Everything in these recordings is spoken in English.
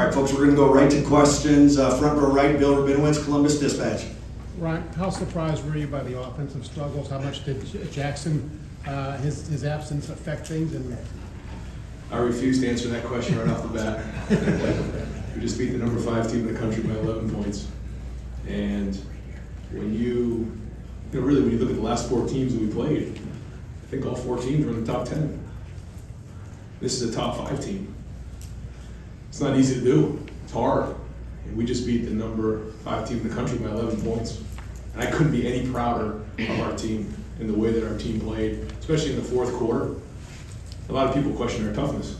All right, folks, we're going to go right to questions. Front row right, Bill Rabinowitz, Columbus Dispatch. Ryan, how surprised were you by the offensive struggles? How much did Jackson, his absence affect things? And I refuse to answer that question right off the bat. We just beat the number 5 team in the country by 11 points. And when really when you look at the last 4 teams that we played, I think all 4 teams were in the top 10. This is a top 5 team. It's not easy to do. It's hard. And we just beat the number 5 team in the country by 11 points. And I couldn't be any prouder of our team and the way that our team played, especially in the fourth quarter. A lot of people question our toughness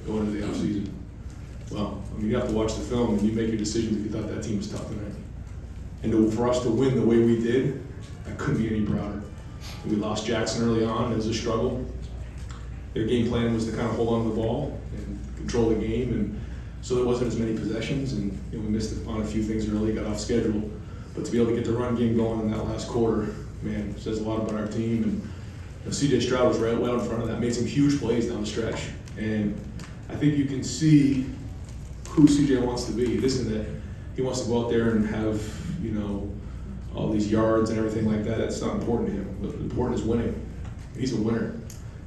going into the offseason. Well, I mean, you have to watch the film and you make your decisions if you thought that team was tough tonight. And for us to win the way we did, I couldn't be any prouder. We lost Jackson early on. It was a struggle. Their game plan was to kind of hold on to the ball and control the game, and so there wasn't as many possessions, and we missed on a few things early, got off schedule. But to be able to get the run game going in that last quarter, man, says a lot about our team. And C.J. Stroud was right well in front of that, made some huge plays down the stretch. And I think you can see who C.J. wants to be. It isn't that he wants to go out there and have, all these yards and everything like that. That's not important to him. What's important is winning. He's a winner.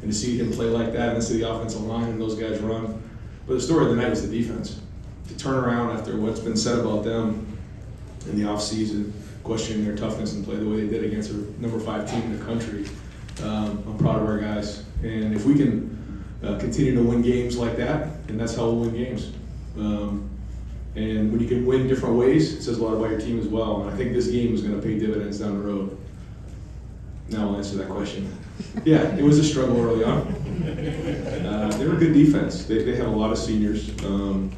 And to see him play like that and to see the offensive line and those guys run. But the story of the night was the defense. To turn around after what's been said about them in the offseason, questioning their toughness and play the way they did against a number 5 team in the country. I'm proud of our guys. And if we can continue to win games like that, then that's how we'll win games. And when you can win different ways, it says a lot about your team as well. And I think this game is going to pay dividends down the road. Now I'll answer that question. Yeah, it was a struggle early on. They were a good defense. They have a lot of seniors. And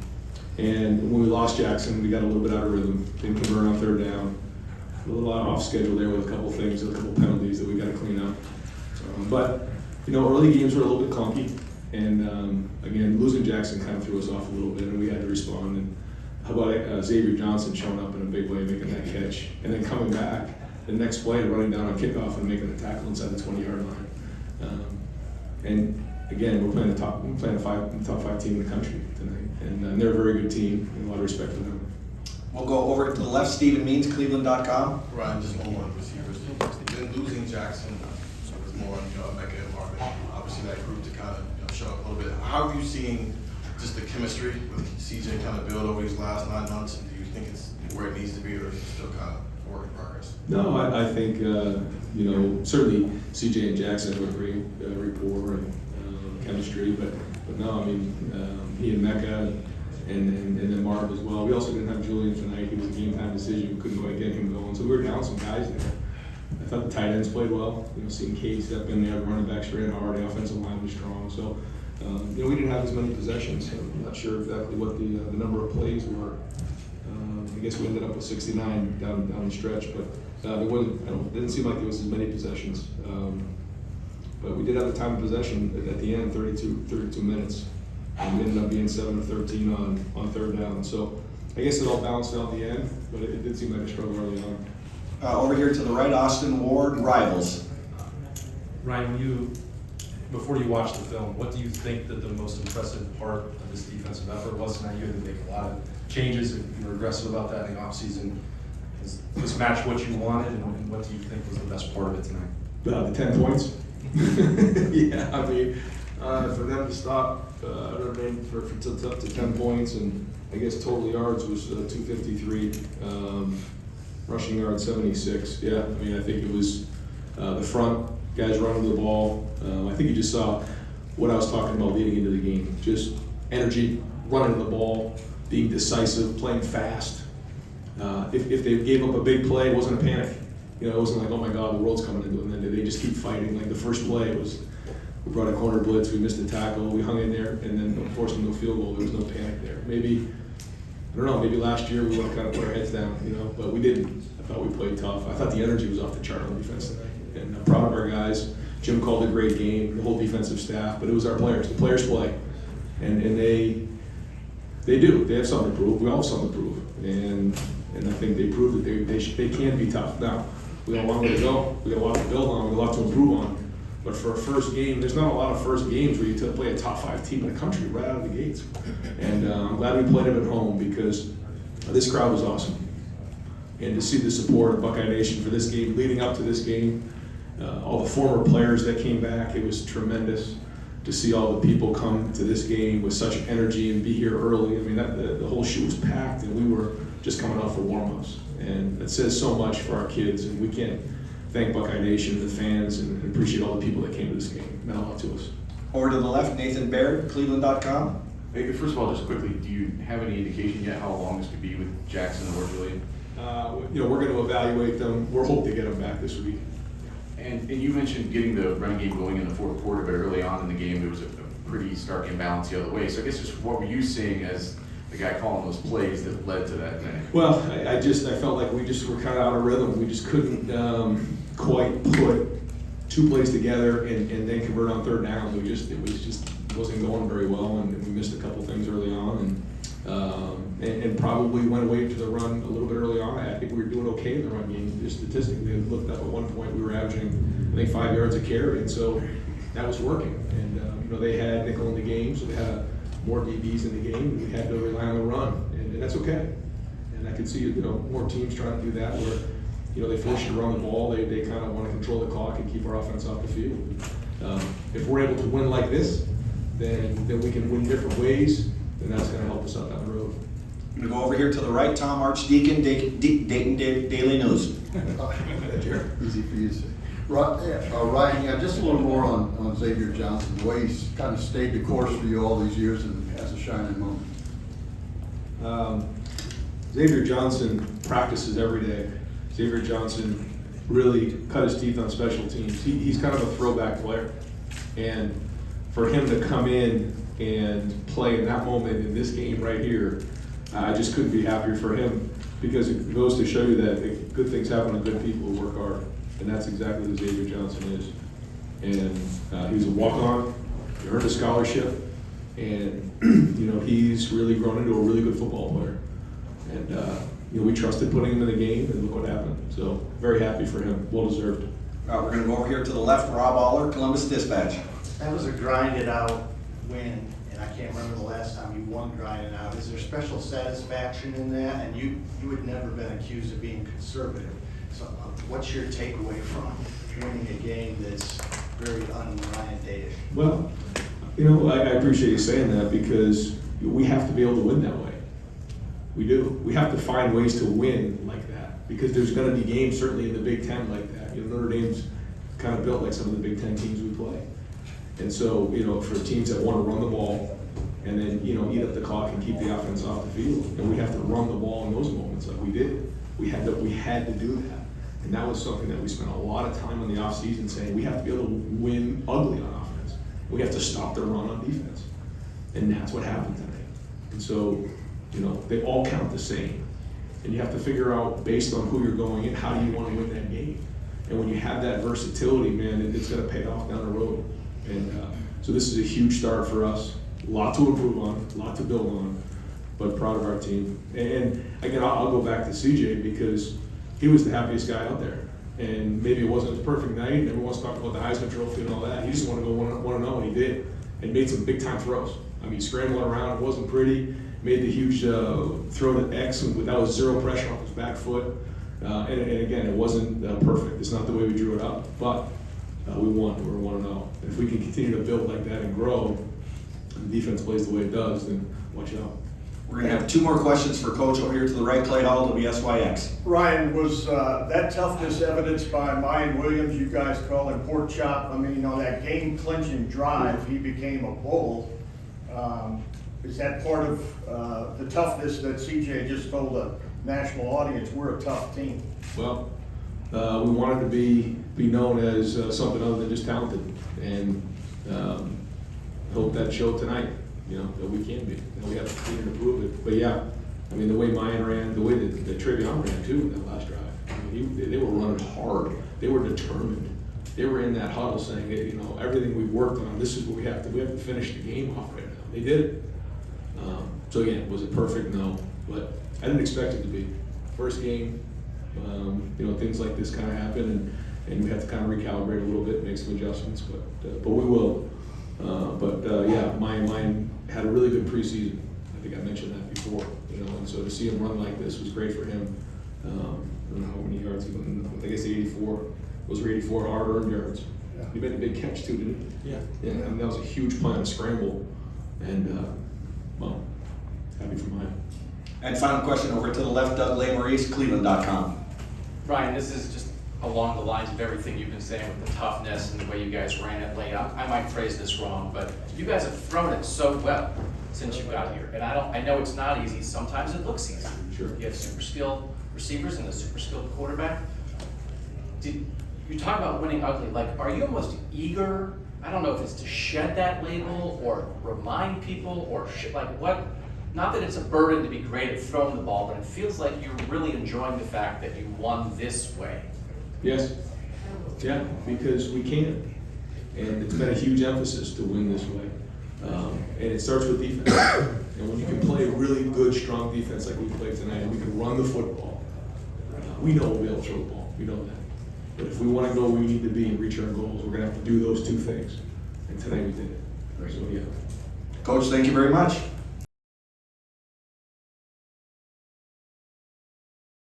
when we lost Jackson, we got a little bit out of rhythm. Didn't convert on 3rd down. A little off schedule there with a couple things, a couple penalties that we got to clean up. But early games were a little bit clunky. And again, losing Jackson kind of threw us off a little bit, and we had to respond. And how about Xavier Johnson showing up in a big way, making that catch, and then coming back the next play, running down on kickoff and making a tackle inside the 20-yard line. And again, we're playing the top 5 team in the country tonight, and they're a very good team, and a lot of respect for them. We'll go over to the left, Stephen Means, Cleveland.com. Ryan, just one more receivers. Then losing Jackson, so it was more on Mecca and Marvin. Obviously, that group to kind of show up a little bit. How have you seen just the chemistry with CJ kind of build over these last 9 months? And do you think it's where it needs to be, or is it still kind of a work in progress? No, I think certainly CJ and Jackson have a great rapport and chemistry, but no, I mean he and Mecca and then Marv as well. We also didn't have Julian tonight. He was a game time decision. We couldn't quite get him going, so we were down some guys there. I thought the tight ends played well. Seeing Cade step in there, running backs ran hard, the offensive line was strong. So we didn't have as many possessions. So I'm not sure exactly what the number of plays were. I guess we ended up with 69 down the stretch, but there wasn't. It didn't seem like there was as many possessions. But we did have the time of possession at the end, 32 minutes, and we ended up being 7 of 13 on 3rd down. So I guess it all balanced out at the end, but it did seem like a struggle early on. Over here to the right, Austin Ward, Rivals. Ryan, before you watched the film, what do you think that the most impressive part of this defensive effort was tonight? You had to make a lot of changes, and you were aggressive about that in the offseason. Does this match what you wanted, and what do you think was the best part of it tonight? The 10 points. Yeah, I mean, for them to stop Notre Dame up to 10 points, and I guess total yards was 253, rushing yards 76. Yeah, I mean, I think it was the front guys running the ball. I think you just saw what I was talking about leading into the game. Just energy, running the ball, being decisive, playing fast. If they gave up a big play, it wasn't a panic. It wasn't like, oh my God, the world's coming into it. And then they just keep fighting. Like the first play was, we brought a corner blitz, we missed a tackle, we hung in there, and then forced them to a field goal. There was no panic there. Maybe, I don't know, maybe last year we would have kind of put our heads down, but we didn't. I thought we played tough. I thought the energy was off the chart on defense tonight. And I'm proud of our guys. Jim called a great game, the whole defensive staff, but it was our players. The players play. And they do. They have something to prove. We all have something to prove. And I think they proved that they can be tough. Now, we got a long way to go. We got a lot to build on. We got a lot to improve on. But for a first game, there's not a lot of first games where you play a top 5 team in the country right out of the gates. And I'm glad we played them at home because this crowd was awesome. And to see the support of Buckeye Nation for this game, leading up to this game, all the former players that came back, it was tremendous to see all the people come to this game with such energy and be here early. I mean, the whole shoe was packed, and we were just coming off for warm-ups. And it says so much for our kids, and we can't thank Buckeye Nation, the fans, and appreciate all the people that came to this game. It meant a lot to us. Over to the left, Nathan Baird, Cleveland.com. Hey, first of all, just quickly, do you have any indication yet how long this could be with Jackson or Julian? We're going to evaluate them. We're hoping to get them back this week. And you mentioned getting the running game going in the fourth quarter, but early on in the game, there was a pretty stark imbalance the other way. So I guess just what were you seeing as the guy calling those plays that led to that thing? Well, I felt like we just were kind of out of rhythm. We just couldn't quite put 2 plays together and then convert on third down. It wasn't going very well, and we missed a couple things early on, and probably went away to the run a little bit early on. I think we were doing okay in the run game. Just statistically, I looked up at one point, we were averaging, I think, 5 yards a carry, and so that was working. And they had nickel in the game, so they had more DBs in the game, and we had to rely on the run, and that's okay. And I could see more teams trying to do that where they force you to run the ball. They kind of want to control the clock and keep our offense off the field. If we're able to win like this, then we can win different ways, then that's going to help us out down the road. I'm going to go over here to the right, Tom Archdeacon, Dayton Daily News. Easy for you to say. Ryan, just a little more on Xavier Johnson, the way he's kind of stayed the course for you all these years and has a shining moment. Xavier Johnson practices every day. Xavier Johnson really cut his teeth on special teams. He's kind of a throwback player. And for him to come in and play in that moment in this game right here, I just couldn't be happier for him, because it goes to show you that good things happen to good people who work hard. And that's exactly who Xavier Johnson is. And he was a walk-on, he earned a scholarship, and he's really grown into a really good football player. And we trusted putting him in the game, and look what happened. So very happy for him, well deserved. We're going to go over here to the left, Rob Aller, Columbus Dispatch. That was a grinded out win, and I can't remember the last time you won grinded out. Is there special satisfaction in that? And you had never been accused of being conservative. So what's your takeaway from winning a game that's very un-Ryan Day-ish? Well, I appreciate you saying that, because we have to be able to win that way. We do. We have to find ways to win like that, because there's going to be games, certainly in the Big Ten, like that. Notre Dame's kind of built like some of the Big Ten teams we play. And so, for teams that want to run the ball and then, eat up the clock and keep the offense off the field, and we have to run the ball in those moments like we did. We had to do that. And that was something that we spent a lot of time on the offseason saying we have to be able to win ugly on offense. We have to stop the run on defense. And that's what happened tonight. And so, they all count the same. And you have to figure out, based on who you're going in, how do you want to win that game? And when you have that versatility, man, it's going to pay off down the road. And so this is a huge start for us. A lot to improve on, a lot to build on, but proud of our team. And again, I'll go back to CJ, because he was the happiest guy out there. And maybe it wasn't his perfect night, and everyone's talking about the Heisman Trophy and all that. He just wanted to go 1-0, and he did. And made some big-time throws. I mean, scrambling around, it wasn't pretty. Made the huge throw to X, and that was zero pressure off his back foot. And again, it wasn't perfect. It's not the way we drew it up. But we won. We were 1-0. And if we can continue to build like that and grow, and the defense plays the way it does, then watch out. We're going to have 2 more questions for Coach over here to the right, Clay Hall, WSYX. Ryan, was that toughness evidenced by Mayan Williams? You guys call him pork chop. I mean, that game-clinching drive, he became a bull. Is that part of the toughness that CJ just told the national audience, we're a tough team? Well, we wanted to be known as something other than just talented, and hope that showed tonight. That we can be. And we have to continue to prove it. But yeah, I mean, the way Mayan ran, the way that Trevion ran too in that last drive. I mean, they were running hard. They were determined. They were in that huddle saying, hey, everything we've worked on, this is what we have to finish the game off right now. They did it. So again, was it perfect? No, but I didn't expect it to be. First game, things like this kind of happen, and we have to kind of recalibrate a little bit, make some adjustments, but we will. Yeah, mine had a really good preseason. I think I mentioned that before, you know, and so to see him run like this was great for him. I don't know how many yards he went, I guess 84. Those were 84 hard-earned yards. He made a big catch too, didn't he? Yeah. Yeah, I mean, that was a huge play on a scramble, and, well, happy for mine. And final question over to the left, Doug Maurice, Cleveland.com. Ryan, this is just along the lines of everything you've been saying with the toughness and the way you guys ran it late. I might phrase this wrong, but you guys have thrown it so well since you got here. And I know it's not easy. Sometimes it looks easy. Sure. You have super skilled receivers and a super skilled quarterback. You talk about winning ugly. Like, are you almost eager? I don't know if it's to shed that label or remind people or like what? Not that it's a burden to be great at throwing the ball, but it feels like you're really enjoying the fact that you won this way. Yes. Yeah, because we can. And it's been a huge emphasis to win this way. And it starts with defense. And when you can play a really good, strong defense like we played tonight, and we can run the football, we know we'll be able to throw the ball. We know that. But if we want to go where we need to be and reach our goals, we're going to have to do those two things. And tonight we did it. So, yeah. Coach, thank you very much.